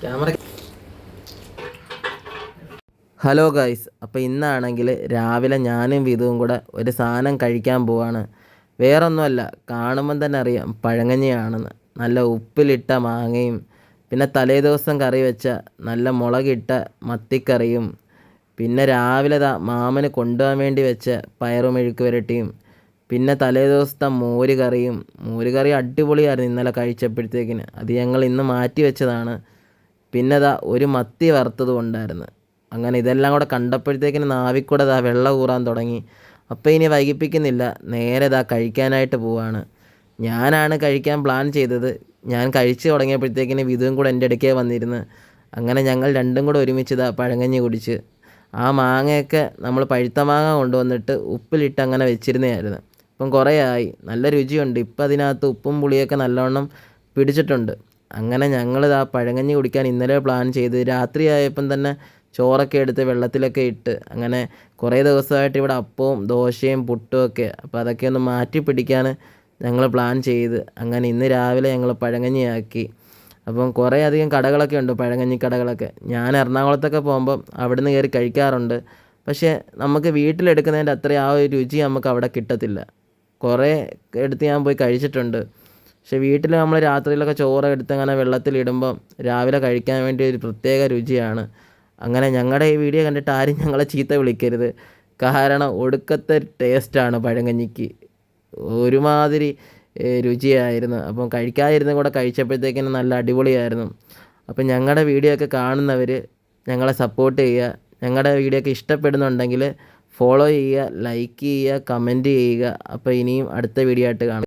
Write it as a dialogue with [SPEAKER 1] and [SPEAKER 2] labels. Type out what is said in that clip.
[SPEAKER 1] Camera. Hello guys, അപ്പോൾ ഇന്നാണെങ്കിൽ രാവിലെ ഞാനും വിധുവും കൂടെ ഒരു സാധനം കഴിക്കാൻ പോവാണ്. വേറൊന്നുമല്ല, കാണുമ്പം തന്നെ അറിയാം പഴങ്കഞ്ഞിയാണെന്ന്. നല്ല ഉപ്പിലിട്ട മാങ്ങയും പിന്നെ തലേദിവസം കറി വെച്ച നല്ല മുളകിട്ട മത്തിക്കറിയും പിന്നെ രാവിലെ മാമന് കൊണ്ടുപോകാൻ വേണ്ടി വെച്ച പയറും മെഴുക്ക് പുരട്ടിയും പിന്നെ തലേദിവസത്തെ മോര് കറിയും. മോര് കറി അടിപൊളിയായിരുന്നു ഇന്നലെ കഴിച്ചപ്പോഴത്തേക്കിന്. അത് ഞങ്ങൾ ഇന്ന് മാറ്റി വെച്ചതാണ്. പിന്നെ ഒരു മത്തി വറുത്തതും ഉണ്ടായിരുന്നു. അങ്ങനെ ഇതെല്ലാം കൂടെ കണ്ടപ്പോഴത്തേക്കിന് നാവിക്കൂടെ വെള്ളം ഊറാൻ തുടങ്ങി. അപ്പോൾ ഇനി വൈകിപ്പിക്കുന്നില്ല, നേരെ കഴിക്കാനായിട്ട് പോവാണ്. ഞാനാണ് കഴിക്കാൻ പ്ലാൻ ചെയ്തത്. ഞാൻ കഴിച്ച് തുടങ്ങിയപ്പോഴത്തേക്കിന് വിധുവും കൂടെ എൻ്റെ ഇടയ്ക്കേ വന്നിരുന്ന്. അങ്ങനെ ഞങ്ങൾ രണ്ടും കൂടെ ഒരുമിച്ച് പഴങ്കഞ്ഞി കുടിച്ച്. ആ മാങ്ങയൊക്കെ നമ്മൾ പഴുത്ത മാങ്ങ കൊണ്ടുവന്നിട്ട് ഉപ്പിലിട്ട് അങ്ങനെ വെച്ചിരുന്നതായിരുന്നു. ഇപ്പം കുറേ ആയി, നല്ല രുചിയുണ്ട്. ഇപ്പം അതിനകത്ത് ഉപ്പും പുളിയൊക്കെ നല്ലവണ്ണം പിടിച്ചിട്ടുണ്ട്. അങ്ങനെ ഞങ്ങൾ പഴങ്കഞ്ഞി കുടിക്കാൻ ഇന്നലെ പ്ലാൻ ചെയ്ത് രാത്രിയായപ്പം തന്നെ ചോറൊക്കെ എടുത്ത് വെള്ളത്തിലൊക്കെ ഇട്ട്. അങ്ങനെ കുറേ ദിവസമായിട്ട് ഇവിടെ അപ്പവും ദോശയും പുട്ടും ഒക്കെ. അപ്പോൾ അതൊക്കെ ഒന്ന് മാറ്റി പിടിക്കാൻ ഞങ്ങൾ പ്ലാൻ ചെയ്ത്. അങ്ങനെ ഇന്ന് രാവിലെ ഞങ്ങൾ പഴങ്കഞ്ഞിയാക്കി. അപ്പം കുറേ അധികം കടകളൊക്കെ ഉണ്ട്, പഴങ്കഞ്ഞി കടകളൊക്കെ. ഞാൻ എറണാകുളത്തൊക്കെ പോകുമ്പം അവിടുന്ന് കയറി കഴിക്കാറുണ്ട്. പക്ഷേ നമുക്ക് വീട്ടിലെടുക്കുന്നതിൻ്റെ അത്രയും ആ ഒരു രുചി നമുക്ക് അവിടെ കിട്ടത്തില്ല. കുറേ എടുത്ത് ഞാൻ പോയി കഴിച്ചിട്ടുണ്ട്. പക്ഷേ വീട്ടിൽ നമ്മൾ രാത്രിയിലൊക്കെ ചോറ് എടുത്ത് അങ്ങനെ വെള്ളത്തിലിടുമ്പം രാവിലെ കഴിക്കാൻ വേണ്ടി ഒരു പ്രത്യേക രുചിയാണ്. അങ്ങനെ ഞങ്ങളുടെ ഈ വീഡിയോ കണ്ടിട്ട് ആരും ഞങ്ങളെ ചീത്ത വിളിക്കരുത്. കാരണം ഒടുക്കത്തെ ടേസ്റ്റാണ് പഴങ്കഞ്ഞിക്ക്. ഒരുമാതിരി രുചിയായിരുന്നു. അപ്പം കഴിക്കാതിരുന്ന് കൂടെ കഴിച്ചപ്പോഴത്തേക്കിനും നല്ല അടിപൊളിയായിരുന്നു. അപ്പം ഞങ്ങളുടെ വീഡിയോ ഒക്കെ കാണുന്നവർ ഞങ്ങളെ സപ്പോർട്ട് ചെയ്യുക. ഞങ്ങളുടെ വീഡിയോ ഒക്കെ ഇഷ്ടപ്പെടുന്നുണ്ടെങ്കിൽ ഫോളോ ചെയ്യുക, ലൈക്ക് ചെയ്യുക, കമൻറ്റ് ചെയ്യുക. അപ്പോൾ ഇനിയും അടുത്ത വീഡിയോ ആയിട്ട് കാണാം.